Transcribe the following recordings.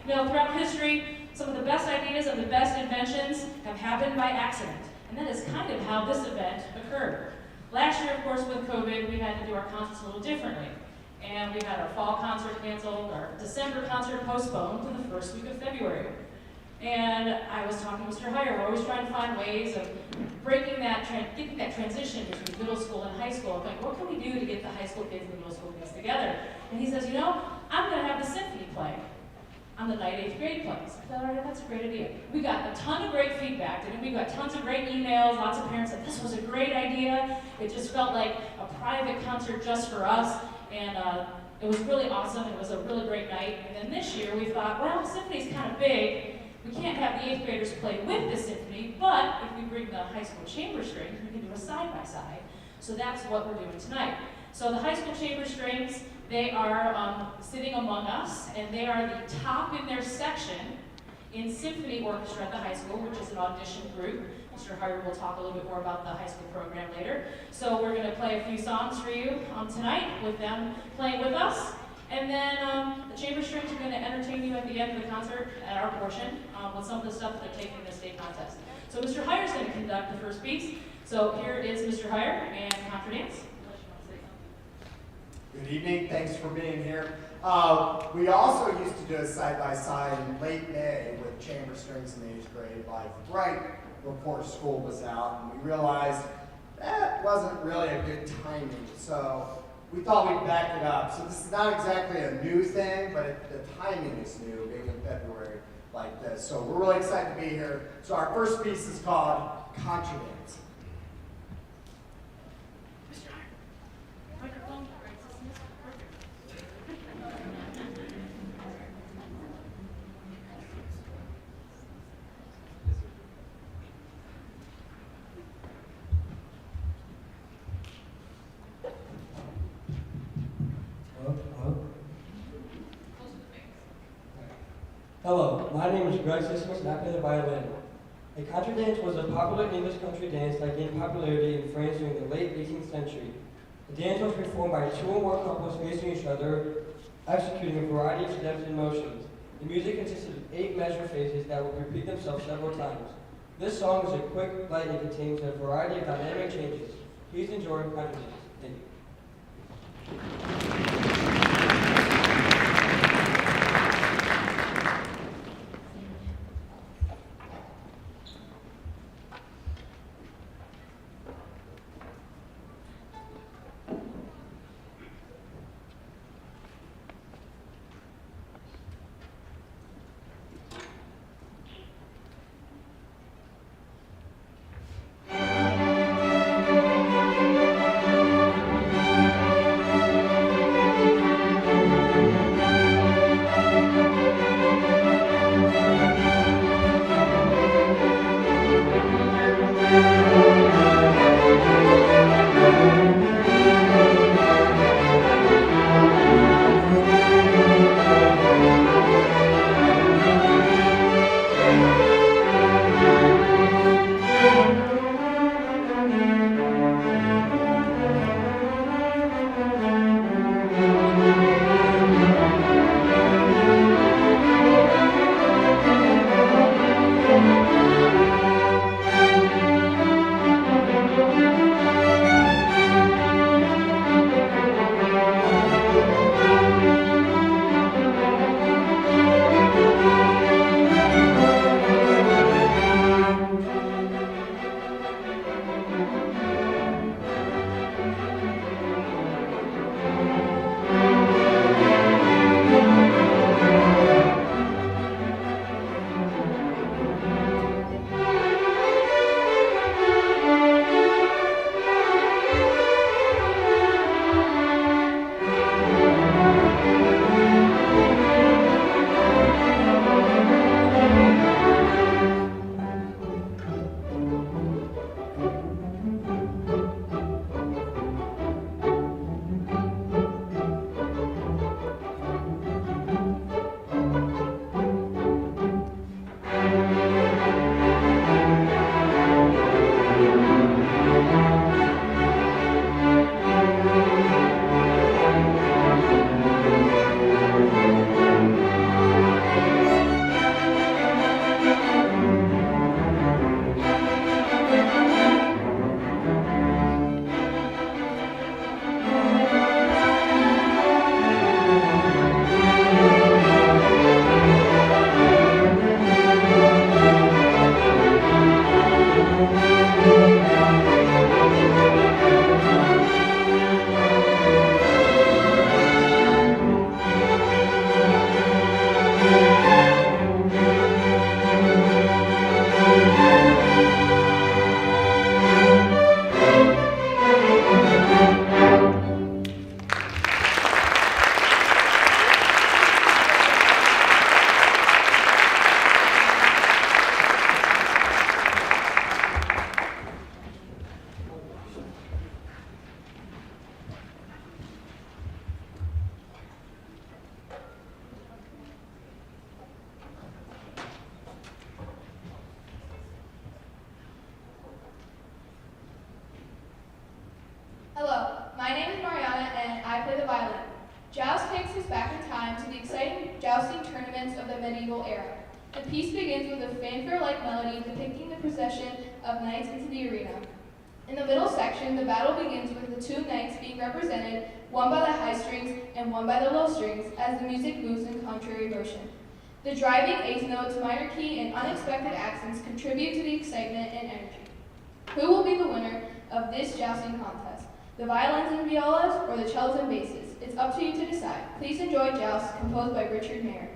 Throughout history, some of the best ideas and the best inventions have happened by accident. And that is kind of how this event occurred. Last year, of course, with COVID, we had to do our concerts a little differently. And we had our fall concert canceled, our December concert postponed to the first week of February. And I was talking to Mr. Heyer. We're always trying to find ways of breaking that, getting that transition between middle school and high school. Like, what can we do to get the high school kids and the middle school kids together? And he says, I'm going to have the symphony play on the night 8th grade plays. I thought, all right, that's a great idea. We got a ton of great feedback, and we got tons of great emails. Lots of parents said, this was a great idea. It just felt like a private concert just for us, and it was really awesome. It was a really great night. And then this year, we thought, well, the symphony's kind of big. We can't have the 8th graders play with the symphony, but if we bring the high school chamber strings, we can do a side-by-side. So that's what we're doing tonight. So the high school chamber strings, they are sitting among us, and they are the top in their section in symphony orchestra at the high school, which is an audition group. Mr. Harder will talk a little bit more about the high school program later. So we're going to play a few songs for you tonight with them playing with us. And then the chamber strings are going to entertain you at the end of the concert at our portion with some of the stuff that they're taking in the state contest. So Mr. Heyer is going to conduct the first piece. So here is Mr. Heyer and Contra Dance. Good evening, thanks for being here. We also used to do a side-by-side in late May with chamber strings in the 8th grade, like right before school was out, and we realized that wasn't really a good timing, so we thought we'd back it up. So this is not exactly a new thing, but the timing is new, being in February like this. So we're really excited to be here. So our first piece is called Contra Dance. Hello, my name is Greg Sismus and I play the violin. A contra dance was a popular English country dance that gained popularity in France during the late 18th century. The dance was performed by 2 or more couples facing each other, executing a variety of steps and motions. The music consisted of 8 measure phases that would repeat themselves several times. This song is a quick, light, and contains a variety of dynamic changes. Please enjoy contra dance. Thank you. violin. Joust takes us back in time to the exciting jousting tournaments of the medieval era. The piece begins with a fanfare-like melody depicting the procession of knights into the arena. In the middle section, the battle begins with the two knights being represented, one by the high strings and one by the low strings, as the music moves in contrary motion. The driving eighth notes, minor key, and unexpected accents contribute to the excitement and energy. Who will be the winner of this jousting contest? The violins and violas or the cellos and basses? It's up to you to decide. Please enjoy Joust, composed by Richard Mayer.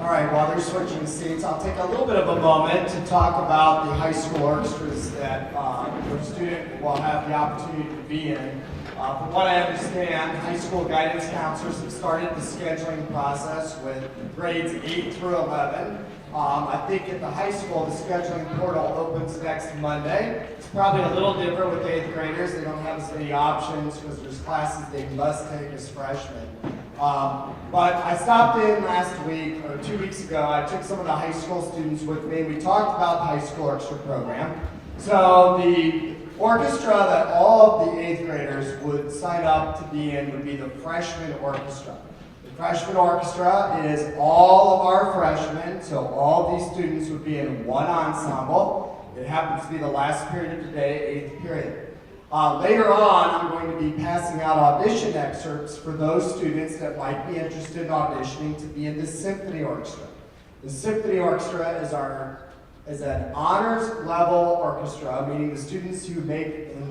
All right, while they're switching seats, I'll take a little bit of a moment to talk about the high school orchestras that your student will have the opportunity to be in. From what I understand, high school guidance counselors have started the scheduling process with grades 8 through 11. I think at the high school, the scheduling portal opens next Monday. It's probably a little different with 8th graders. They don't have as many options because there's classes they must take as freshmen. But I stopped in last week, or 2 weeks ago. I took some of the high school students with me. We talked about the high school orchestra program. So the orchestra that all of the 8th graders would sign up to be in would be the freshman orchestra. The freshman orchestra is all of our freshmen, so all these students would be in one ensemble. It happens to be the last period of the day, 8th period. Later on, I'm going to be passing out audition excerpts for those students that might be interested in auditioning to be in the symphony orchestra. The symphony orchestra is an honors level orchestra, meaning the students who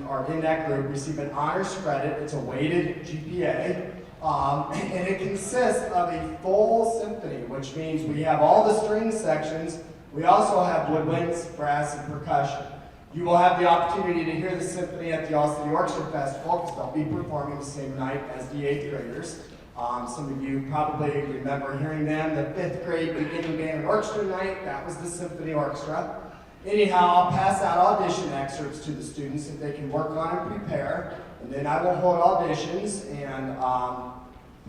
are in that group receive an honors credit. It's a weighted GPA. And it consists of a full symphony, which means we have all the string sections. We also have woodwinds, brass, and percussion. You will have the opportunity to hear the symphony at the All City Orchestra Festival because they'll be performing the same night as the 8th graders. Some of you probably remember hearing them, the 5th grade beginning band and orchestra night. That was the symphony orchestra. Anyhow, I'll pass out audition excerpts to the students that they can work on and prepare. And then I will hold auditions and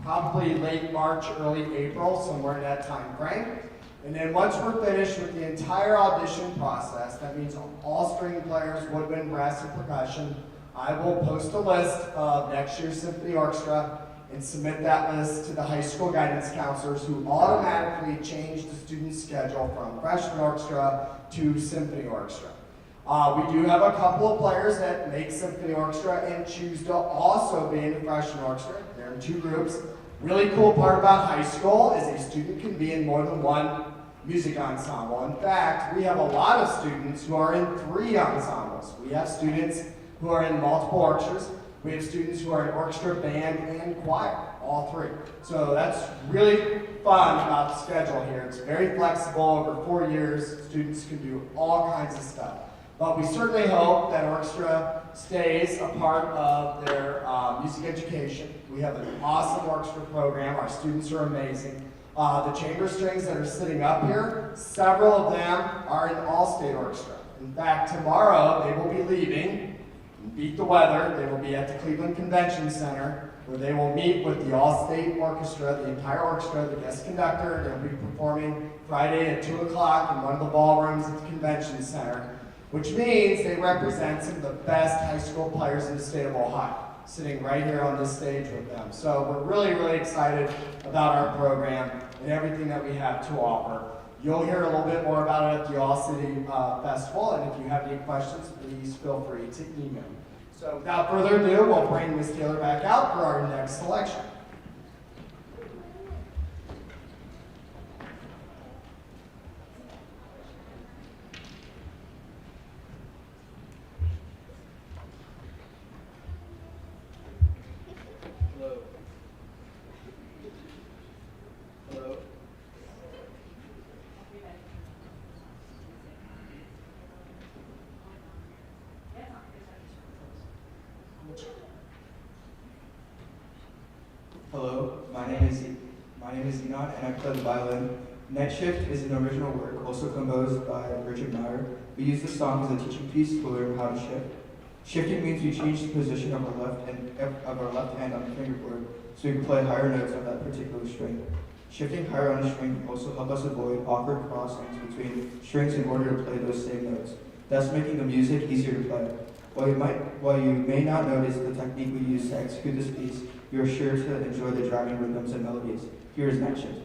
probably late March, early April, somewhere in that time frame. And then once we're finished with the entire audition process, that means all string players, woodwind, brass, and percussion, I will post a list of next year's symphony orchestra and submit that list to the high school guidance counselors who automatically change the student's schedule from freshman orchestra to symphony orchestra. We do have a couple of players that make symphony orchestra and choose to also be in the freshman orchestra. They're in 2 groups. Really cool part about high school is a student can be in more than one music ensemble. In fact, we have a lot of students who are in 3 ensembles. We have students who are in multiple orchestras. We have students who are in orchestra, band, and choir, all 3. So that's really fun about the schedule here. It's very flexible. Over 4 years, students can do all kinds of stuff. But we certainly hope that orchestra stays a part of their music education. We have an awesome orchestra program. Our students are amazing. The chamber strings that are sitting up here, several of them are in All-State Orchestra. In fact, tomorrow they will be leaving, beat the weather. They will be at the Cleveland Convention Center, where they will meet with the All-State Orchestra, the entire orchestra, the guest conductor. They'll be performing Friday at 2 o'clock in one of the ballrooms at the Convention Center, which means they represent some of the best high school players in the state of Ohio, sitting right here on this stage with them. So we're really, really excited about our program and everything that we have to offer. You'll hear a little bit more about it at the All City Festival, and if you have any questions, please feel free to email me. So without further ado, we'll bring Ms. Taylor back out for our next selection. Hello, my name is Enon, and I play the violin. Night Shift is an original work, also composed by Richard Meyer. We use the song as a teaching piece to learn how to shift. Shifting means we change the position of our left hand on the fingerboard, so we can play higher notes on that particular string. Shifting higher on a string can also help us avoid awkward crossings between strings in order to play those same notes, thus making the music easier to play. While you may not notice the technique we use to execute this piece, you are sure to enjoy the driving rhythms and melodies. Here is Night Shift.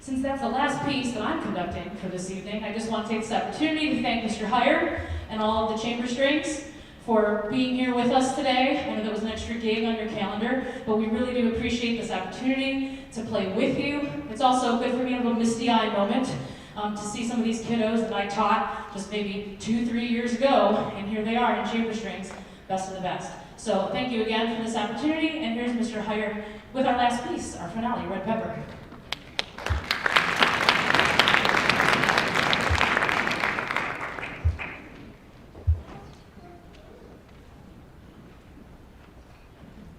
Since that's the last piece that I'm conducting for this evening, I just want to take this opportunity to thank Mr. Heyer and all of the chamber strings for being here with us today. I know that was an extra gig on your calendar, but we really do appreciate this opportunity to play with you. It's also good for me to have a misty-eye moment to see some of these kiddos that I taught just maybe 2-3 years ago, and here they are in chamber strings, best of the best. So thank you again for this opportunity, and here's Mr. Heyer with our last piece, our finale, Red Pepper.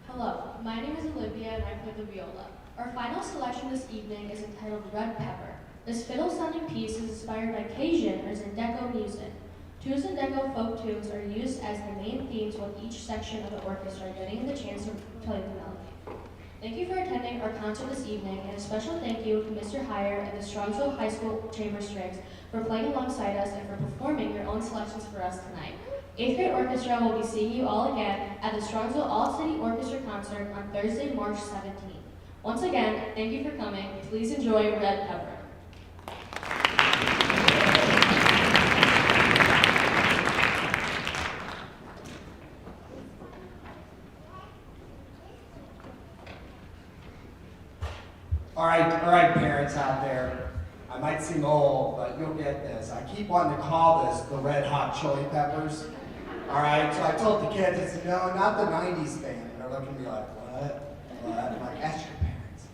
Hello, my name is Olivia and I play the viola. Our final selection this evening is entitled Red Pepper. This fiddle-sounding piece is inspired by Cajun or Zendeco music. Two Zendeco folk tunes are used as the main themes with each section of the orchestra getting the chance to play the melody. Thank you for attending our concert this evening, and a special thank you to Mr. Heyer and the Strongsville High School Chamber Strings for playing alongside us and for performing your own selections for us tonight. 8th grade orchestra will be seeing you all again at the Strongsville All-City Orchestra concert on Thursday, March 17th. Once again, thank you for coming. Please enjoy Red Pepper. All right, parents out there. I might seem old, but you'll get this. I keep wanting to call this the Red Hot Chili Peppers. All right, so I told the kids, I said, no, not the 90s band. And they're looking at me like, what? What? I'm like, ask your parents.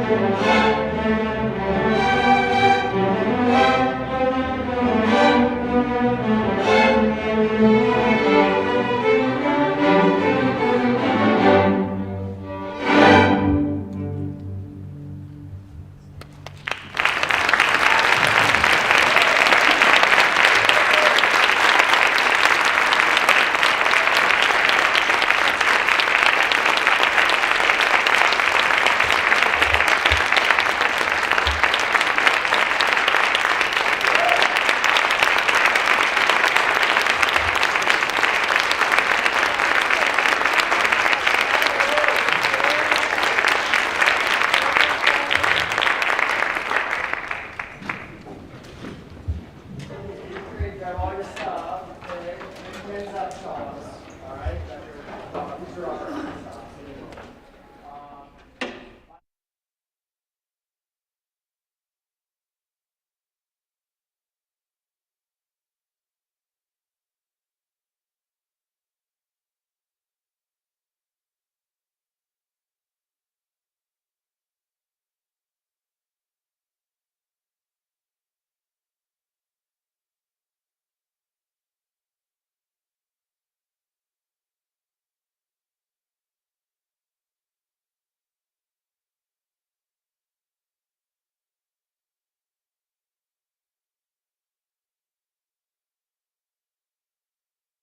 Thank you.